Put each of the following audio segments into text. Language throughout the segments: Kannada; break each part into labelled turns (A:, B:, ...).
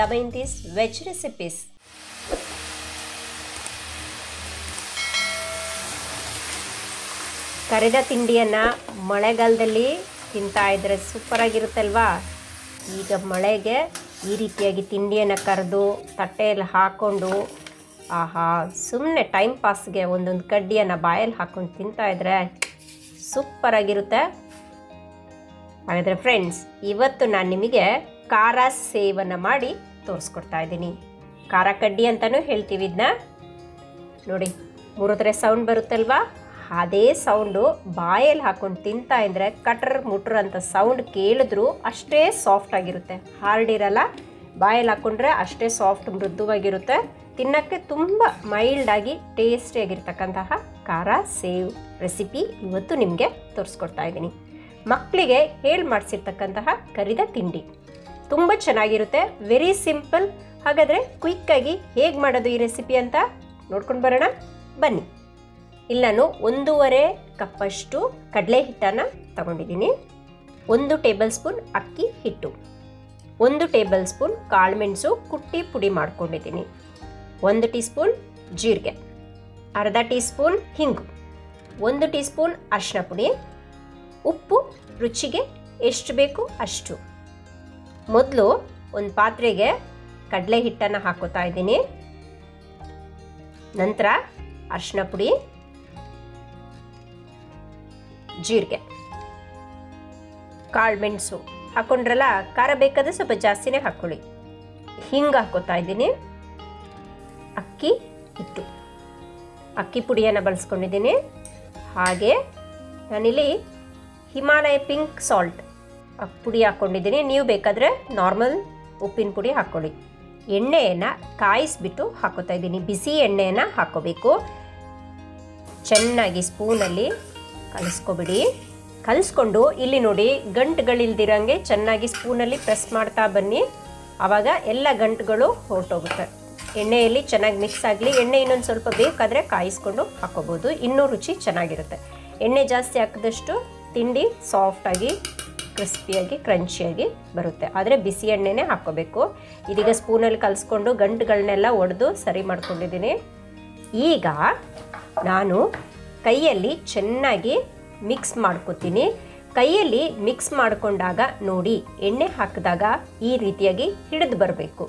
A: Damayanth's Veg Recipes. ಕರಿದ ತಿಂಡಿಯನ್ನು ಮಳೆಗಾಲದಲ್ಲಿ ತಿಂತಾ ಇದ್ರೆ ಸೂಪರ್ ಆಗಿರುತ್ತಲ್ವಾ. ಈಗ ಮಳೆಗೆ ಈ ರೀತಿಯಾಗಿ ತಿಂಡಿಯನ್ನು ಕರೆದು ತಟ್ಟೆಯಲ್ಲಿ ಹಾಕ್ಕೊಂಡು ಆಹಾ ಸುಮ್ಮನೆ ಟೈಮ್ ಪಾಸ್ಗೆ ಒಂದೊಂದು ಕಡ್ಡಿಯನ್ನು ಬಾಯಲ್ಲಿ ಹಾಕ್ಕೊಂಡು ತಿಂತಾ ಇದ್ರೆ ಸೂಪರ್ ಆಗಿರುತ್ತೆ. ಹಾಗಾದರೆ ಫ್ರೆಂಡ್ಸ್, ಇವತ್ತು ನಾನು ನಿಮಗೆ ಖಾರ ಸೇವನ್ನು ಮಾಡಿ ತೋರಿಸ್ಕೊಡ್ತಾ ಇದ್ದೀನಿ. ಖಾರ ಕಡ್ಡಿ ಅಂತಲೂ ಹೇಳ್ತೀವಿ ಇದನ್ನ. ನೋಡಿ, ಮುರಿದ್ರೆ ಸೌಂಡ್ ಬರುತ್ತಲ್ವಾ, ಅದೇ ಸೌಂಡು ಬಾಯಲ್ಲಿ ಹಾಕ್ಕೊಂಡು ತಿಂತಾ ಇದ್ದರೆ ಕಟ್ರ್ ಮುಟ್ರ್ ಅಂತ ಸೌಂಡ್ ಕೇಳಿದ್ರೂ ಅಷ್ಟೇ ಸಾಫ್ಟ್ ಆಗಿರುತ್ತೆ. ಹಾರ್ಡ್ ಇರಲ್ಲ, ಬಾಯಲ್ಲಿ ಹಾಕ್ಕೊಂಡ್ರೆ ಅಷ್ಟೇ ಸಾಫ್ಟ್ ಮೃದುವಾಗಿರುತ್ತೆ. ತಿನ್ನೋಕ್ಕೆ ತುಂಬ ಮೈಲ್ಡಾಗಿ ಟೇಸ್ಟಿಯಾಗಿರ್ತಕ್ಕಂತಹ ಖಾರ ಸೇವ್ ರೆಸಿಪಿ ಇವತ್ತು ನಿಮಗೆ ತೋರಿಸ್ಕೊಡ್ತಾ ಇದ್ದೀನಿ. ಮಕ್ಕಳಿಗೆ ಹೇಳಿ ಮಾಡಿಸಿರ್ತಕ್ಕಂತಹ ಕರಿದ ತಿಂಡಿ ತುಂಬ ಚೆನ್ನಾಗಿರುತ್ತೆ, ವೆರಿ ಸಿಂಪಲ್. ಹಾಗಾದರೆ ಕ್ವಿಕ್ಕಾಗಿ ಹೇಗೆ ಮಾಡೋದು ಈ ರೆಸಿಪಿ ಅಂತ ನೋಡ್ಕೊಂಡು ಬರೋಣ ಬನ್ನಿ. ಇಲ್ಲಿ ನಾನು 1.5 ಕಪ್ಪಷ್ಟು ಕಡಲೆ ಹಿಟ್ಟನ್ನು ತಗೊಂಡಿದ್ದೀನಿ, 1 ಟೇಬಲ್ ಸ್ಪೂನ್ ಅಕ್ಕಿ ಹಿಟ್ಟು, 1 ಟೇಬಲ್ ಸ್ಪೂನ್ ಕಾಳುಮೆಣಸು ಕುಟ್ಟಿ ಪುಡಿ ಮಾಡ್ಕೊಂಡಿದ್ದೀನಿ, 1 ಟೀ ಸ್ಪೂನ್ ಜೀರಿಗೆ, ಅರ್ಧ ಟೀ ಸ್ಪೂನ್ ಹಿಂಗು, 1 ಟೀ ಸ್ಪೂನ್ ಅರಿಶಿನ ಪುಡಿ, ಉಪ್ಪು ರುಚಿಗೆ ಎಷ್ಟು ಬೇಕು ಅಷ್ಟು. ಮೊದಲು ಒಂದು ಪಾತ್ರೆಗೆ ಕಡಲೆ ಹಿಟ್ಟನ್ನು ಹಾಕೋತಾ ಇದ್ದೀನಿ. ನಂತರ ಅರಿಶಿನ ಪುಡಿ, ಜೀರಿಗೆ, ಕಾಳುಮೆಣಸು ಹಾಕೊಂಡ್ರಲ್ಲ, ಖಾರ ಬೇಕಾದ್ರೆ ಸ್ವಲ್ಪ ಜಾಸ್ತಿನೇ ಹಾಕ್ಕೊಳ್ಳಿ. ಹಿಂಗೆ ಹಾಕೋತಾ ಇದ್ದೀನಿ. ಅಕ್ಕಿ ಹಿಟ್ಟು, ಅಕ್ಕಿ ಪುಡಿಯನ್ನು ಬಳಸ್ಕೊಂಡಿದ್ದೀನಿ. ಹಾಗೆ ನಾನಿಲ್ಲಿ ಹಿಮಾಲಯ ಪಿಂಕ್ ಸಾಲ್ಟ್ ಪುಡಿ ಹಾಕ್ಕೊಂಡಿದ್ದೀನಿ. ನೀವು ಬೇಕಾದರೆ ನಾರ್ಮಲ್ ಉಪ್ಪಿನ ಪುಡಿ ಹಾಕ್ಕೊಳ್ಳಿ. ಎಣ್ಣೆಯನ್ನು ಕಾಯಿಸ್ಬಿಟ್ಟು ಹಾಕೋತಾ ಇದ್ದೀನಿ. ಬಿಸಿ ಎಣ್ಣೆಯನ್ನು ಹಾಕ್ಕೋಬೇಕು. ಚೆನ್ನಾಗಿ ಸ್ಪೂನಲ್ಲಿ ಕಲಿಸ್ಕೊಬಿಡಿ. ಕಲಿಸ್ಕೊಂಡು ಇಲ್ಲಿ ನೋಡಿ, ಗಂಟುಗಳಿಲ್ದಿರಂಗೆ ಚೆನ್ನಾಗಿ ಸ್ಪೂನಲ್ಲಿ ಪ್ರೆಸ್ ಮಾಡ್ತಾ ಬನ್ನಿ. ಆವಾಗ ಎಲ್ಲ ಗಂಟುಗಳು ಹೊರಟೋಗುತ್ತೆ. ಎಣ್ಣೆಯಲ್ಲಿ ಚೆನ್ನಾಗಿ ಮಿಕ್ಸ್ ಆಗಲಿ. ಎಣ್ಣೆ ಇನ್ನೊಂದು ಸ್ವಲ್ಪ ಬೇಕಾದರೆ ಕಾಯಿಸ್ಕೊಂಡು ಹಾಕೋಬೋದು, ಇನ್ನೂ ರುಚಿ ಚೆನ್ನಾಗಿರುತ್ತೆ. ಎಣ್ಣೆ ಜಾಸ್ತಿ ಹಾಕಿದಷ್ಟು ತಿಂಡಿ ಸಾಫ್ಟಾಗಿ ಕ್ರಿಸ್ಪಿಯಾಗಿ ಕ್ರಂಚಿಯಾಗಿ ಬರುತ್ತೆ. ಆದರೆ ಬಿಸಿ ಎಣ್ಣೆನೇ ಹಾಕ್ಕೋಬೇಕು. ಇದೀಗ ಸ್ಪೂನಲ್ಲಿ ಕಲಿಸ್ಕೊಂಡು ಗಂಟುಗಳನ್ನೆಲ್ಲ ಒಡೆದು ಸರಿ ಮಾಡ್ಕೊಂಡಿದ್ದೀನಿ. ಈಗ ನಾನು ಕೈಯಲ್ಲಿ ಚೆನ್ನಾಗಿ ಮಿಕ್ಸ್ ಮಾಡ್ಕೊತೀನಿ. ಕೈಯಲ್ಲಿ ಮಿಕ್ಸ್ ಮಾಡಿಕೊಂಡಾಗ ನೋಡಿ, ಎಣ್ಣೆ ಹಾಕಿದಾಗ ಈ ರೀತಿಯಾಗಿ ಹಿಡಿದು ಬರಬೇಕು.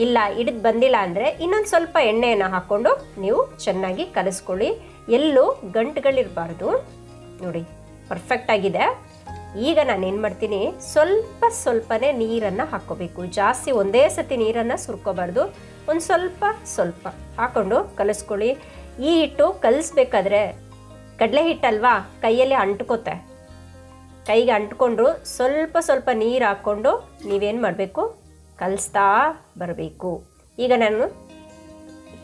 A: ಇಲ್ಲ ಹಿಡಿದು ಬಂದಿಲ್ಲ ಅಂದರೆ ಇನ್ನೊಂದು ಸ್ವಲ್ಪ ಎಣ್ಣೆಯನ್ನು ಹಾಕ್ಕೊಂಡು ನೀವು ಚೆನ್ನಾಗಿ ಕಲಿಸ್ಕೊಳ್ಳಿ. ಎಲ್ಲೂ ಗಂಟುಗಳಿರಬಾರ್ದು. ನೋಡಿ, ಪರ್ಫೆಕ್ಟ್ ಆಗಿದೆ. ಈಗ ನಾನು ಏನು ಮಾಡ್ತೀನಿ, ಸ್ವಲ್ಪನೇ ನೀರನ್ನು ಹಾಕ್ಕೋಬೇಕು. ಜಾಸ್ತಿ ಒಂದೇ ಸತಿ ನೀರನ್ನು ಸುರ್ಕೋಬಾರ್ದು. ಒಂದು ಸ್ವಲ್ಪ ಹಾಕ್ಕೊಂಡು ಕಲಿಸ್ಕೊಳ್ಳಿ. ಈ ಹಿಟ್ಟು ಕಲಿಸ್ಬೇಕಾದ್ರೆ ಕಡಲೆ ಹಿಟ್ಟಲ್ವಾ, ಕೈಯಲ್ಲಿ ಅಂಟ್ಕೋತೆ. ಕೈಗೆ ಅಂಟ್ಕೊಂಡ್ರು ಸ್ವಲ್ಪ ನೀರು ಹಾಕ್ಕೊಂಡು ನೀವೇನು ಮಾಡಬೇಕು, ಕಲಿಸ್ತಾ ಬರಬೇಕು. ಈಗ ನಾನು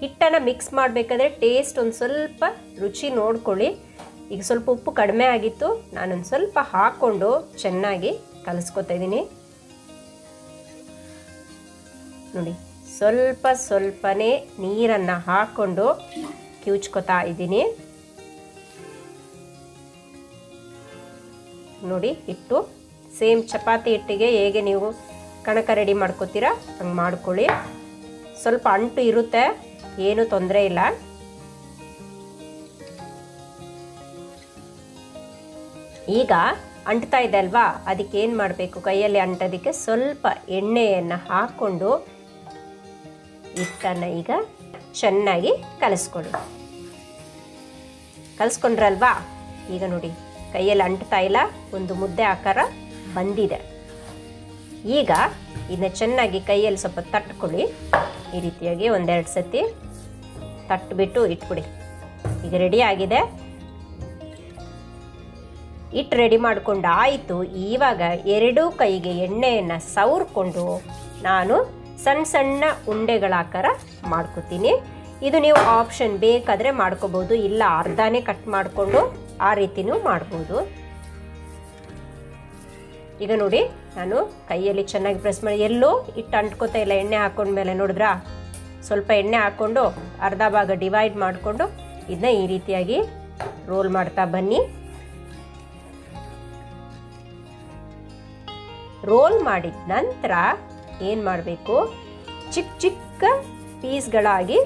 A: ಹಿಟ್ಟನ್ನು ಮಿಕ್ಸ್ ಮಾಡಬೇಕಾದ್ರೆ ಟೇಸ್ಟ್ ಒಂದು ಸ್ವಲ್ಪ ರುಚಿ ನೋಡ್ಕೊಳ್ಳಿ. ಈಗ ಸ್ವಲ್ಪ ಉಪ್ಪು ಕಡಿಮೆ ಆಗಿತ್ತು, ನಾನೊಂದು ಸ್ವಲ್ಪ ಹಾಕ್ಕೊಂಡು ಚೆನ್ನಾಗಿ ಕಲಿಸ್ಕೊತಾ ಇದ್ದೀನಿ. ನೋಡಿ, ಸ್ವಲ್ಪನೇ ನೀರನ್ನು ಹಾಕ್ಕೊಂಡು ಕಿವುಚ್ಕೊತಾ ಇದ್ದೀನಿ. ನೋಡಿ, ಹಿಟ್ಟು ಸೇಮ್ ಚಪಾತಿ ಹಿಟ್ಟಿಗೆ ಹೇಗೆ ನೀವು ಕಣಕ ರೆಡಿ ಮಾಡ್ಕೋತೀರಾ ಹಂಗೆ ಮಾಡ್ಕೊಳ್ಳಿ. ಸ್ವಲ್ಪ ಅಂಟು ಇರುತ್ತೆ, ಏನೂ ತೊಂದರೆ ಇಲ್ಲ. ಈಗ ಅಂಟ್ತಾ ಇದೆ ಅಲ್ವಾ, ಅದಕ್ಕೆ ಏನು ಮಾಡಬೇಕು, ಕೈಯಲ್ಲಿ ಅಂಟೋದಕ್ಕೆ ಸ್ವಲ್ಪ ಎಣ್ಣೆಯನ್ನು ಹಾಕ್ಕೊಂಡು ಹಿಟ್ಟನ್ನು ಈಗ ಚೆನ್ನಾಗಿ ಕಲಿಸ್ಕೊಂಡ್ರಲ್ವಾ. ಈಗ ನೋಡಿ, ಕೈಯಲ್ಲಿ ಅಂಟ್ತಾ ಇಲ್ಲ, ಒಂದು ಮುದ್ದೆ ಆಕಾರ ಬಂದಿದೆ. ಈಗ ಇದನ್ನ ಚೆನ್ನಾಗಿ ಕೈಯಲ್ಲಿ ಸ್ವಲ್ಪ ತಟ್ಕೊಳ್ಳಿ. ಈ ರೀತಿಯಾಗಿ 1-2 ಸತಿ ತಟ್ಬಿಟ್ಟು ಇಟ್ಬಿಡಿ. ಈಗ ರೆಡಿ ಆಗಿದೆ. ಹಿಟ್ಟು ರೆಡಿ ಮಾಡ್ಕೊಂಡು ಆಯಿತು. ಇವಾಗ 2 ಕೈಗೆ ಎಣ್ಣೆಯನ್ನು ಸವರ್ಕೊಂಡು ನಾನು ಸಣ್ಣ ಉಂಡೆಗಳ ಆಕಾರ ಮಾಡ್ಕೋತೀನಿ. ಇದು ನೀವು ಆಪ್ಷನ್, ಬೇಕಾದರೆ ಮಾಡ್ಕೋಬೋದು, ಇಲ್ಲ ಅರ್ಧನೇ ಕಟ್ ಮಾಡಿಕೊಂಡು ಆ ರೀತಿನೂ ಮಾಡ್ಬೋದು. ಈಗ ನೋಡಿ, ನಾನು ಕೈಯಲ್ಲಿ ಚೆನ್ನಾಗಿ ಪ್ರೆಸ್ ಮಾಡಿ, ಎಲ್ಲೂ ಹಿಟ್ಟು ಅಂಟ್ಕೋತಾ ಇಲ್ಲ. ಎಣ್ಣೆ ಹಾಕೊಂಡ್ಮೇಲೆ ನೋಡಿದ್ರಾ, ಸ್ವಲ್ಪ ಎಣ್ಣೆ ಹಾಕ್ಕೊಂಡು ಅರ್ಧ ಭಾಗ ಡಿವೈಡ್ ಮಾಡಿಕೊಂಡು ಇದನ್ನ ಈ ರೀತಿಯಾಗಿ ರೋಲ್ ಮಾಡ್ತಾ ಬನ್ನಿ. ರೋಲ್ ಮಾಡಿದ ನಂತರ ಏನು ಮಾಡಬೇಕು, ಚಿಕ್ಕ ಚಿಕ್ಕ ಪೀಸ್ಗಳಾಗಿ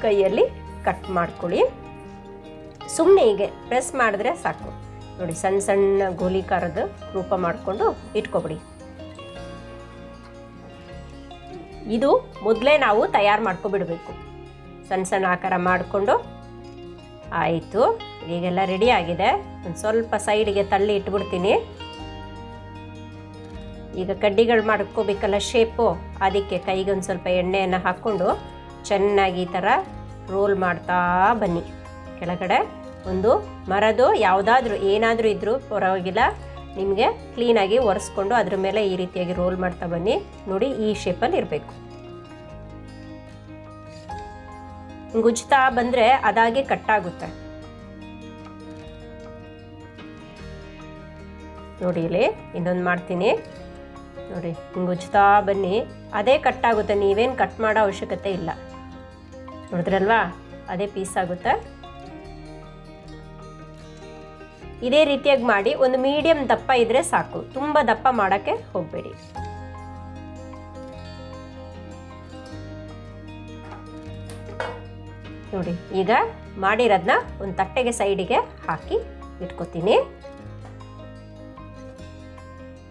A: ಕೈಯಲ್ಲಿ ಕಟ್ ಮಾಡ್ಕೊಳ್ಳಿ. ಸುಮ್ಮನೆ ಹೀಗೆ ಪ್ರೆಸ್ ಮಾಡಿದ್ರೆ ಸಾಕು. ನೋಡಿ, ಸಣ್ಣ ಸಣ್ಣ ಗೋಲಿಕಾರದ ರೂಪ ಮಾಡಿಕೊಂಡು ಇಟ್ಕೊಬಿಡಿ. ಇದು ಮೊದಲೇ ನಾವು ತಯಾರು ಮಾಡ್ಕೊಬಿಡಬೇಕು. ಸಣ್ಣ ಸಣ್ಣ ಆಕಾರ ಮಾಡಿಕೊಂಡು ಆಯಿತು. ಈಗೆಲ್ಲ ರೆಡಿ ಆಗಿದೆ. ಒಂದು ಸ್ವಲ್ಪ ಸೈಡಿಗೆ ತಳ್ಳಿ ಇಟ್ಬಿಡ್ತೀನಿ. ಈಗ ಕಡ್ಡಿಗಳು ಮಾಡ್ಕೋಬೇಕಲ್ಲ ಶೇಪು, ಅದಕ್ಕೆ ಕೈಗೆ ಒಂದು ಸ್ವಲ್ಪ ಎಣ್ಣೆಯನ್ನು ಹಾಕ್ಕೊಂಡು ಚೆನ್ನಾಗಿ ಈ ಥರ ರೋಲ್ ಮಾಡ್ತಾ ಬನ್ನಿ. ಕೆಳಗಡೆ ಒಂದು ಮರದು ಯಾವುದಾದ್ರೂ ಏನಾದರೂ ಇದ್ದರೂ ಪರವಾಗಿಲ್ಲ, ನಿಮಗೆ ಕ್ಲೀನಾಗಿ ಒರೆಸ್ಕೊಂಡು ಅದ್ರ ಮೇಲೆ ಈ ರೀತಿಯಾಗಿ ರೋಲ್ ಮಾಡ್ತಾ ಬನ್ನಿ. ನೋಡಿ, ಈ ಶೇಪಲ್ಲಿ ಇರಬೇಕು. ಗುಜ್ತಾ ಬಂದರೆ ಅದಾಗೆ ಕಟ್ಟಾಗುತ್ತೆ. ನೋಡಿ, ಇಲ್ಲಿ ಇನ್ನೊಂದು ಮಾಡ್ತೀನಿ. ನೋಡಿ, ಗುಜ್ತಾ ಬನ್ನಿ, ಅದೇ ಕಟ್ಟಾಗುತ್ತೆ. ನೀವೇನು ಕಟ್ ಮಾಡೋ ಅವಶ್ಯಕತೆ ಇಲ್ಲ. ನೋಡಿದ್ರಲ್ವಾ, ಅದೇ ಪೀಸ್ ಆಗುತ್ತೆ. ಇದೇ ರೀತಿಯಾಗಿ ಮಾಡಿ. ಒಂದು ಮೀಡಿಯಂ ದಪ್ಪ ಇದ್ರೆ ಸಾಕು, ತುಂಬ ದಪ್ಪ ಮಾಡೋಕ್ಕೆ ಹೋಗಬೇಡಿ. ನೋಡಿ, ಈಗ ಮಾಡಿರೋದನ್ನ ಒಂದು ತಟ್ಟೆಗೆ ಸೈಡಿಗೆ ಹಾಕಿ ಇಟ್ಕೋತೀನಿ.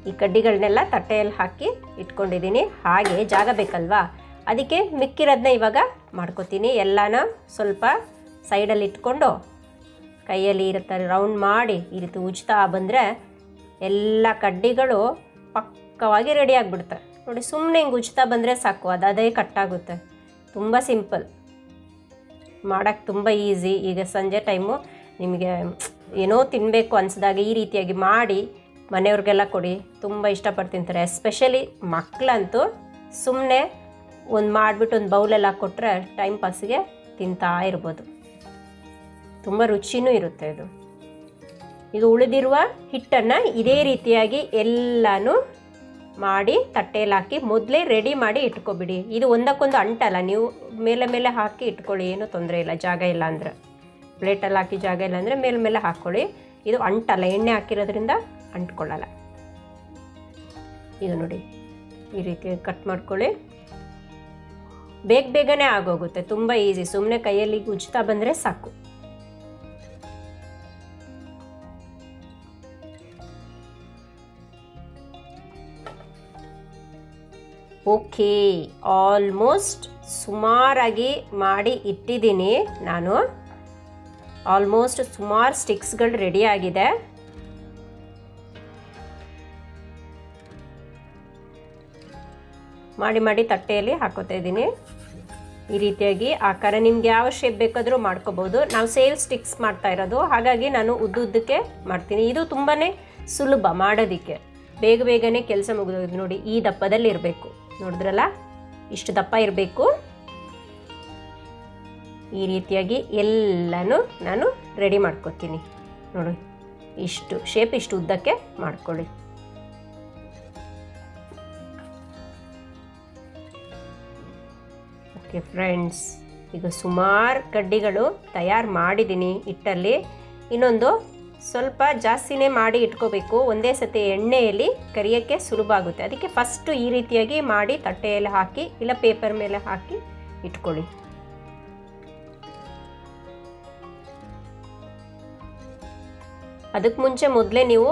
A: ಈ ಕಡ್ಡಿಗಳನ್ನೆಲ್ಲ ತಟ್ಟೆಯಲ್ಲಿ ಹಾಕಿ ಇಟ್ಕೊಂಡಿದ್ದೀನಿ. ಹಾಗೆ ಜಾಗ ಬೇಕಲ್ವಾ, ಅದಕ್ಕೆ ಮಿಕ್ಕಿರೋದನ್ನ ಇವಾಗ ಮಾಡ್ಕೋತೀನಿ. ಎಲ್ಲನ ಸ್ವಲ್ಪ ಸೈಡಲ್ಲಿ ಇಟ್ಕೊಂಡು ಕೈಯಲ್ಲಿ ಇರುತ್ತೆ ರೌಂಡ್ ಮಾಡಿ ಈ ರೀತಿ ಉಜ್ತಾ ಬಂದರೆ ಎಲ್ಲ ಕಡ್ಡಿಗಳು ಪಕ್ಕವಾಗಿ ರೆಡಿ ಆಗಿಬಿಡುತ್ತೆ. ನೋಡಿ, ಸುಮ್ಮನೆ ಹಿಂಗೆ ಉಜ್ತಾ ಬಂದರೆ ಸಾಕು, ಅದೇ ಕಟ್ಟಾಗುತ್ತೆ. ತುಂಬ ಸಿಂಪಲ್, ಮಾಡೋಕ್ಕೆ ತುಂಬ ಈಸಿ. ಈಗ ಸಂಜೆ ಟೈಮು ನಿಮಗೆ ಏನೋ ತಿನ್ನಬೇಕು ಅನಿಸಿದಾಗ ಈ ರೀತಿಯಾಗಿ ಮಾಡಿ ಮನೆಯವ್ರಿಗೆಲ್ಲ ಕೊಡಿ, ತುಂಬ ಇಷ್ಟಪಟ್ಟು ತಿಂತಾರೆ. ಎಸ್ಪೆಷಲಿ ಮಕ್ಕಳಂತೂ ಸುಮ್ಮನೆ ಒಂದು ಮಾಡಿಬಿಟ್ಟು ಒಂದು ಬೌಲೆಲ್ಲ ಕೊಟ್ಟರೆ ಟೈಮ್ ಪಾಸಿಗೆ ತಿಂತಾ ಇರ್ಬೋದು. ತುಂಬ ರುಚಿನೂ ಇರುತ್ತೆ ಇದು. ಈಗ ಉಳಿದಿರುವ ಹಿಟ್ಟನ್ನು ಇದೇ ರೀತಿಯಾಗಿ ಎಲ್ಲನೂ ಮಾಡಿ ತಟ್ಟೆಯಲ್ಲಿ ಹಾಕಿ ಮೊದಲೇ ರೆಡಿ ಮಾಡಿ ಇಟ್ಕೊಬಿಡಿ. ಇದು ಒಂದಕ್ಕೊಂದು ಅಂಟಲ್ಲ, ನೀವು ಮೇಲೆ ಮೇಲೆ ಹಾಕಿ ಇಟ್ಕೊಳ್ಳಿ, ಏನೂ ತೊಂದರೆ ಇಲ್ಲ. ಜಾಗ ಇಲ್ಲ ಅಂದರೆ ಪ್ಲೇಟಲ್ಲಿ ಹಾಕಿ ಜಾಗ ಇಲ್ಲ ಅಂದರೆ ಮೇಲೆ ಮೇಲೆ ಹಾಕ್ಕೊಳ್ಳಿ. ಇದು ಅಂಟಲ್ಲ, ಎಣ್ಣೆ ಹಾಕಿರೋದ್ರಿಂದ ಅಂಟ್ಕೊಳ್ಳಲ್ಲ. ಈಗ ನೋಡಿ, ಈ ರೀತಿ ಕಟ್ ಮಾಡ್ಕೊಳ್ಳಿ. ಬೇಗನೆ ಆಗೋಗುತ್ತೆ, ತುಂಬ ಈಸಿ. ಸುಮ್ಮನೆ ಕೈಯಲ್ಲಿ ಉಜ್ತಾ ಬಂದರೆ ಸಾಕು. ಓಕೆ, ಆಲ್ಮೋಸ್ಟ್ ಸುಮಾರಾಗಿ ಮಾಡಿ ಇಟ್ಟಿದ್ದೀನಿ ನಾನು. ಆಲ್ಮೋಸ್ಟ್ ಸುಮಾರು ಸ್ಟಿಕ್ಸ್ಗಳು ರೆಡಿ ಆಗಿದೆ. ಮಾಡಿ ತಟ್ಟೆಯಲ್ಲಿ ಹಾಕೋತಾ ಇದ್ದೀನಿ. ಈ ರೀತಿಯಾಗಿ ಆಕಾರ ನಿಮ್ಗೆ ಯಾವ ಶೇಪ್ ಬೇಕಾದರೂ ಮಾಡ್ಕೋಬೋದು. ನಾವು ಸೇಲ್ ಸ್ಟಿಕ್ಸ್ ಮಾಡ್ತಾ ಇರೋದು, ಹಾಗಾಗಿ ನಾನು ಉದ್ದುದ್ದಕ್ಕೆ ಮಾಡ್ತೀನಿ. ಇದು ತುಂಬಾ ಸುಲಭ ಮಾಡೋದಕ್ಕೆ, ಬೇಗನೆ ಕೆಲಸ ಮುಗಿದೋದು. ನೋಡಿ, ಈ ದಪ್ಪದಲ್ಲಿ ಇರಬೇಕು. ನೋಡಿದ್ರಲ್ಲ, ಇಷ್ಟು ದಪ್ಪ ಇರಬೇಕು. ಈ ರೀತಿಯಾಗಿ ಎಲ್ಲನೂ ನಾನು ರೆಡಿ ಮಾಡ್ಕೊತೀನಿ. ನೋಡಿ, ಇಷ್ಟು ಶೇಪ್ ಇಷ್ಟು ಉದ್ದಕ್ಕೆ ಮಾಡ್ಕೊಳ್ಳಿ. ಓಕೆ ಫ್ರೆಂಡ್ಸ್, ಈಗ ಸುಮಾರು ಕಡ್ಡಿಗಳು ತಯಾರು ಮಾಡಿದ್ದೀನಿ ಹಿಟ್ಟಲ್ಲಿ. ಇನ್ನೊಂದು ಸ್ವಲ್ಪ ಜಾಸ್ತಿನೇ ಮಾಡಿ ಇಟ್ಕೋಬೇಕು. ಒಂದೇ ಸತಿ ಎಣ್ಣೆಯಲ್ಲಿ ಕರಿಯೋಕ್ಕೆ ಸುಲಭ ಆಗುತ್ತೆ. ಅದಕ್ಕೆ ಫಸ್ಟು ಈ ರೀತಿಯಾಗಿ ಮಾಡಿ ತಟ್ಟೆಯಲ್ಲಿ ಹಾಕಿ ಇಲ್ಲ ಪೇಪರ್ ಮೇಲೆ ಹಾಕಿ ಇಟ್ಕೊಳ್ಳಿ. ಅದಕ್ಕೆ ಮುಂಚೆ ಮೊದಲೇ ನೀವು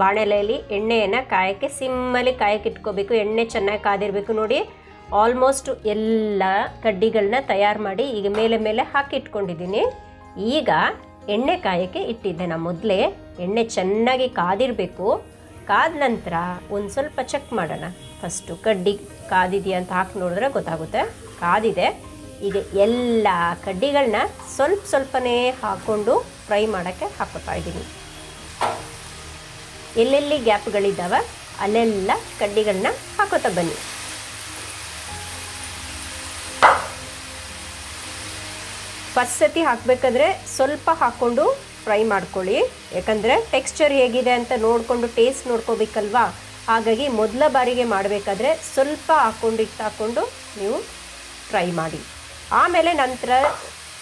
A: ಬಾಣಲೆಯಲ್ಲಿ ಎಣ್ಣೆಯನ್ನು ಕಾಯೋಕ್ಕೆ ಸಿಮ್ಮಲ್ಲಿ ಕಾಯೋಕ್ಕೆ ಇಟ್ಕೋಬೇಕು. ಎಣ್ಣೆ ಚೆನ್ನಾಗಿ ಕಾದಿರಬೇಕು. ನೋಡಿ, ಆಲ್ಮೋಸ್ಟ್ ಎಲ್ಲ ಕಡ್ಡಿಗಳನ್ನ ತಯಾರು ಮಾಡಿ ಈಗ ಮೇಲೆ ಹಾಕಿ ಇಟ್ಕೊಂಡಿದ್ದೀನಿ. ಈಗ ಎಣ್ಣೆ ಕಾಯೋಕ್ಕೆ ಇಟ್ಟಿದ್ದೆ ನಾನು ಮೊದಲೇ. ಎಣ್ಣೆ ಚೆನ್ನಾಗಿ ಕಾದಿರಬೇಕು. ಕಾದ ನಂತರ ಒಂದು ಸ್ವಲ್ಪ ಚೆಕ್ ಮಾಡೋಣ. ಫಸ್ಟು ಕಡ್ಡಿ ಕಾದಿದೆಯಾ ಅಂತ ಹಾಕಿ ನೋಡಿದ್ರೆ ಗೊತ್ತಾಗುತ್ತೆ ಕಾದಿದೆ. ಈಗ ಎಲ್ಲ ಕಡ್ಡಿಗಳನ್ನ ಸ್ವಲ್ಪನೇ ಹಾಕ್ಕೊಂಡು ಫ್ರೈ ಮಾಡೋಕ್ಕೆ ಹಾಕೋತಾ ಇದ್ದೀನಿ. ಎಲ್ಲೆಲ್ಲಿ ಗ್ಯಾಪ್ಗಳಿದ್ದಾವೆ ಅಲ್ಲೆಲ್ಲ ಕಡ್ಡಿಗಳನ್ನ ಹಾಕೋತಾ ಬನ್ನಿ. ಫಸ್ಟ್ ಸತಿ ಹಾಕಬೇಕಾದ್ರೆ ಸ್ವಲ್ಪ ಹಾಕ್ಕೊಂಡು ಫ್ರೈ ಮಾಡ್ಕೊಳ್ಳಿ. ಯಾಕಂದರೆ ಟೆಕ್ಸ್ಚರ್ ಹೇಗಿದೆ ಅಂತ ನೋಡಿಕೊಂಡು ಟೇಸ್ಟ್ ನೋಡ್ಕೋಬೇಕಲ್ವಾ. ಹಾಗಾಗಿ ಮೊದಲ ಬಾರಿಗೆ ಮಾಡಬೇಕಾದ್ರೆ ಸ್ವಲ್ಪ ಹಾಕ್ಕೊಂಡು ನೀವು ಫ್ರೈ ಮಾಡಿ. ಆಮೇಲೆ ನಂತರ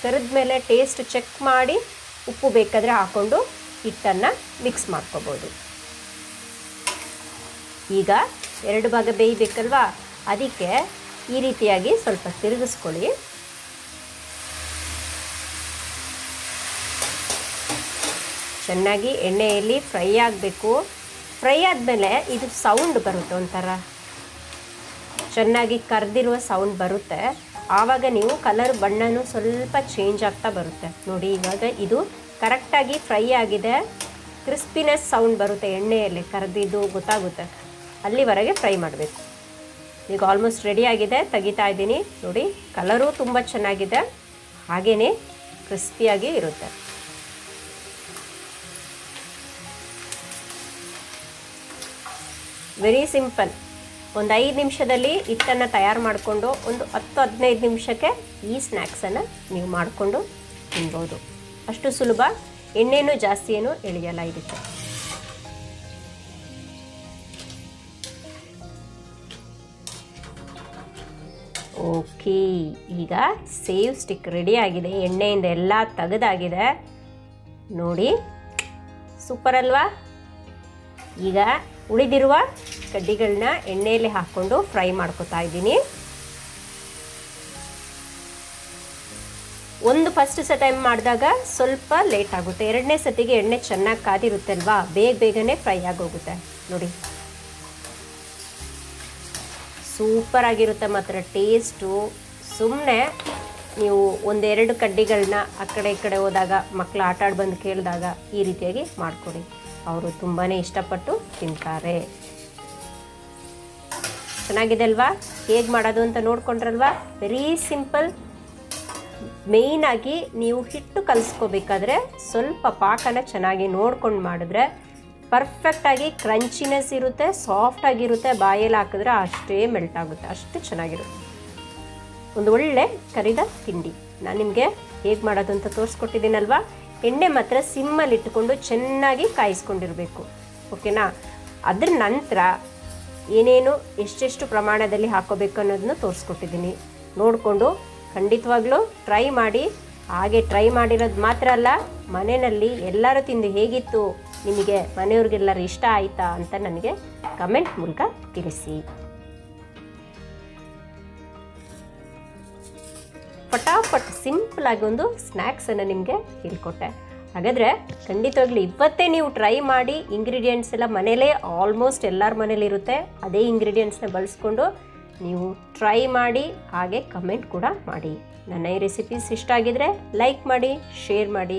A: ಕರಿದ ಮೇಲೆ ಟೇಸ್ಟ್ ಚೆಕ್ ಮಾಡಿ ಉಪ್ಪು ಬೇಕಾದರೆ ಹಾಕ್ಕೊಂಡು ಹಿಟ್ಟನ್ನು ಮಿಕ್ಸ್ ಮಾಡ್ಕೋಬೋದು. ಈಗ 2 ಭಾಗ ಬೇಯಬೇಕಲ್ವಾ, ಅದಕ್ಕೆ ಈ ರೀತಿಯಾಗಿ ಸ್ವಲ್ಪ ತಿರುಗಿಸ್ಕೊಳ್ಳಿ. ಚೆನ್ನಾಗಿ ಎಣ್ಣೆಯಲ್ಲಿ ಫ್ರೈ ಆಗಬೇಕು. ಫ್ರೈ ಆದಮೇಲೆ ಇದು ಸೌಂಡ್ ಬರುತ್ತೆ, ಒಂಥರ ಚೆನ್ನಾಗಿ ಕರೆದಿರುವ ಸೌಂಡ್ ಬರುತ್ತೆ. ಆವಾಗ ನೀವು ಕಲರ್ ಬಣ್ಣನೂ ಸ್ವಲ್ಪ ಚೇಂಜ್ ಆಗ್ತಾ ಬರುತ್ತೆ. ನೋಡಿ ಇವಾಗ ಇದು ಕರೆಕ್ಟಾಗಿ ಫ್ರೈ ಆಗಿದೆ. ಕ್ರಿಸ್ಪಿನೆಸ್ ಸೌಂಡ್ ಬರುತ್ತೆ, ಎಣ್ಣೆಯಲ್ಲಿ ಕರೆದಿದ್ದು ಗೊತ್ತಾಗುತ್ತೆ. ಅಲ್ಲಿವರೆಗೆ ಫ್ರೈ ಮಾಡಬೇಕು. ಈಗ ಆಲ್ಮೋಸ್ಟ್ ರೆಡಿ ಆಗಿದೆ, ತೆಗಿತಾ ಇದ್ದೀನಿ. ನೋಡಿ ಕಲರು ತುಂಬ ಚೆನ್ನಾಗಿದೆ, ಹಾಗೆಯೇ ಕ್ರಿಸ್ಪಿಯಾಗಿ ಇರುತ್ತೆ. Very simple. ಒಂದು 5 ನಿಮಿಷದಲ್ಲಿ ಹಿಟ್ಟನ್ನು ತಯಾರು ಮಾಡಿಕೊಂಡು ಒಂದು 10-15 ನಿಮಿಷಕ್ಕೆ ಈ ಸ್ನ್ಯಾಕ್ಸನ್ನು ನೀವು ಮಾಡಿಕೊಂಡು ತಿನ್ಬೋದು. ಅಷ್ಟು ಸುಲಭ, ಎಣ್ಣೆನೂ ಜಾಸ್ತಿ ಏನು ಎಳೆಯಲ್ಲ ಇದಕ್ಕೆ. ಓಕೆ, ಈಗ ಸೇವ್ ಸ್ಟಿಕ್ ರೆಡಿ ಆಗಿದೆ. ಎಣ್ಣೆಯಿಂದ ಎಲ್ಲ ತೆಗೆದಾಗಿದೆ ನೋಡಿ, ಸೂಪರ್ ಅಲ್ವಾ? ಈಗ ಉಳಿದಿರುವ ಕಡ್ಡಿಗಳನ್ನ ಎಣ್ಣೆಯಲ್ಲಿ ಹಾಕ್ಕೊಂಡು ಫ್ರೈ ಮಾಡ್ಕೊತಾ ಇದ್ದೀನಿ. ಒಂದು ಫಸ್ಟ್ ಟೈಮ್ ಮಾಡಿದಾಗ ಸ್ವಲ್ಪ ಲೇಟ್ ಆಗುತ್ತೆ, 2ನೇ ಸತಿಗೆ ಎಣ್ಣೆ ಚೆನ್ನಾಗಿ ಕಾದಿರುತ್ತೆ ಅಲ್ವಾ, ಬೇಗನೆ ಫ್ರೈ ಆಗೋಗುತ್ತೆ. ನೋಡಿ ಸೂಪರ್ ಆಗಿರುತ್ತೆ ಮಾತ್ರ ಟೇಸ್ಟು. ಸುಮ್ಮನೆ ನೀವು 1-2 ಕಡ್ಡಿಗಳನ್ನ ಆ ಕಡೆ ಈ ಕಡೆ ಹೋದಾಗ ಮಕ್ಕಳು ಆಟ ಆಡಿ ಬಂದು ಕೇಳಿದಾಗ ಈ ರೀತಿಯಾಗಿ ಮಾಡಿಕೊಡಿ, ಅವರು ತುಂಬಾ ಇಷ್ಟಪಟ್ಟು ತಿಂತಾರೆ. ಚೆನ್ನಾಗಿದೆ ಅಲ್ವಾ? ಹೇಗೆ ಮಾಡೋದು ಅಂತ ನೋಡ್ಕೊಂಡ್ರಲ್ವಾ? Very simple. ಮೇಯ್ನಾಗಿ ನೀವು ಹಿಟ್ಟು ಕಲಿಸ್ಕೋಬೇಕಾದ್ರೆ ಸ್ವಲ್ಪ ಪಾಕನ ಚೆನ್ನಾಗಿ ನೋಡ್ಕೊಂಡು ಮಾಡಿದ್ರೆ ಪರ್ಫೆಕ್ಟಾಗಿ ಕ್ರಂಚಿನೆಸ್ ಇರುತ್ತೆ, ಸಾಫ್ಟಾಗಿರುತ್ತೆ. ಬಾಯಲ್ಲಿ ಹಾಕಿದ್ರೆ ಅಷ್ಟೇ ಮೆಲ್ಟ್ ಆಗುತ್ತೆ, ಅಷ್ಟು ಚೆನ್ನಾಗಿರುತ್ತೆ. ಒಂದು ಒಳ್ಳೆ ಕರಿದ ತಿಂಡಿ. ನಾನು ನಿಮಗೆ ಹೇಗೆ ಮಾಡೋದು ಅಂತ ತೋರಿಸ್ಕೊಟ್ಟಿದ್ದೀನಲ್ವಾ? ಎಣ್ಣೆ ಮಾತ್ರ ಸಿಮ್ಮಲ್ಲಿ ಇಟ್ಟುಕೊಂಡು ಚೆನ್ನಾಗಿ ಕಾಯಿಸ್ಕೊಂಡಿರಬೇಕು, ಓಕೆನಾ? ಅದ್ರ ನಂತರ ಏನೇನು ಎಷ್ಟೆಷ್ಟು ಪ್ರಮಾಣದಲ್ಲಿ ಹಾಕೋಬೇಕು ಅನ್ನೋದನ್ನು ತೋರಿಸ್ಕೊಟ್ಟಿದ್ದೀನಿ. ನೋಡಿಕೊಂಡು ಖಂಡಿತವಾಗ್ಲೂ ಟ್ರೈ ಮಾಡಿ. ಹಾಗೆ ಟ್ರೈ ಮಾಡಿರೋದು ಮಾತ್ರ ಅಲ್ಲ, ಮನೆಯಲ್ಲಿ ಎಲ್ಲರೂ ತಿಂದು ಹೇಗಿತ್ತು, ನಿಮಗೆ ಮನೆಯವ್ರಿಗೆಲ್ಲರೂ ಇಷ್ಟ ಆಯಿತಾ ಅಂತ ನನಗೆ ಕಮೆಂಟ್ ಮೂಲಕ ತಿಳಿಸಿ. ಫಟಾಫಟ್ ಸಿಂಪಲಾಗಿ ಒಂದು ಸ್ನ್ಯಾಕ್ಸನ್ನು ನಿಮಗೆ ಹೇಳ್ಕೊಟ್ಟೆ. ಹಾಗಾದರೆ ಖಂಡಿತವಾಗ್ಲೂ ಇವತ್ತೇ ನೀವು ಟ್ರೈ ಮಾಡಿ. ಇಂಗ್ರೀಡಿಯೆಂಟ್ಸ್ ಎಲ್ಲ ಮನೇಲೇ ಆಲ್ಮೋಸ್ಟ್ ಎಲ್ಲರ ಮನೇಲಿ ಇರುತ್ತೆ. ಅದೇ ಇಂಗ್ರೀಡಿಯೆಂಟ್ಸ್ನ ಬಳಸ್ಕೊಂಡು ನೀವು ಟ್ರೈ ಮಾಡಿ, ಹಾಗೆ ಕಮೆಂಟ್ ಕೂಡ ಮಾಡಿ. ನನ್ನ ಈ ರೆಸಿಪೀಸ್ ಇಷ್ಟ ಆಗಿದರೆ ಲೈಕ್ ಮಾಡಿ, ಶೇರ್ ಮಾಡಿ.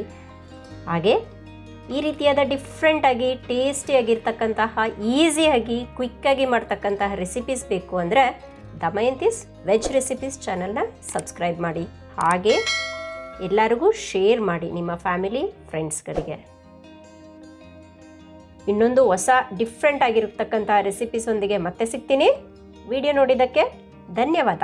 A: ಹಾಗೆ ಈ ರೀತಿಯಾದ ಡಿಫ್ರೆಂಟಾಗಿ ಟೇಸ್ಟಿಯಾಗಿರ್ತಕ್ಕಂತಹ, ಈಸಿಯಾಗಿ ಕ್ವಿಕ್ಕಾಗಿ ಮಾಡ್ತಕ್ಕಂತಹ ರೆಸಿಪೀಸ್ ಬೇಕು ಅಂದರೆ ದಮಯಂತೀಸ್ ವೆಜ್ ರೆಸಿಪೀಸ್ ಚಾನಲ್ನ ಸಬ್ಸ್ಕ್ರೈಬ್ ಮಾಡಿ. ಹಾಗೆ ಎಲ್ಲರಿಗೂ ಶೇರ್ ಮಾಡಿ ನಿಮ್ಮ ಫ್ಯಾಮಿಲಿ ಫ್ರೆಂಡ್ಸ್ಗಳಿಗೆ. ಇನ್ನೊಂದು ಹೊಸ ಡಿಫ್ರೆಂಟ್ ಆಗಿರತಕ್ಕಂಥ ರೆಸಿಪೀಸ್ ಒಂದಿಗೆ ಮತ್ತೆ ಸಿಗ್ತೀನಿ. ವಿಡಿಯೋ ನೋಡಿದ್ದಕ್ಕೆ ಧನ್ಯವಾದ.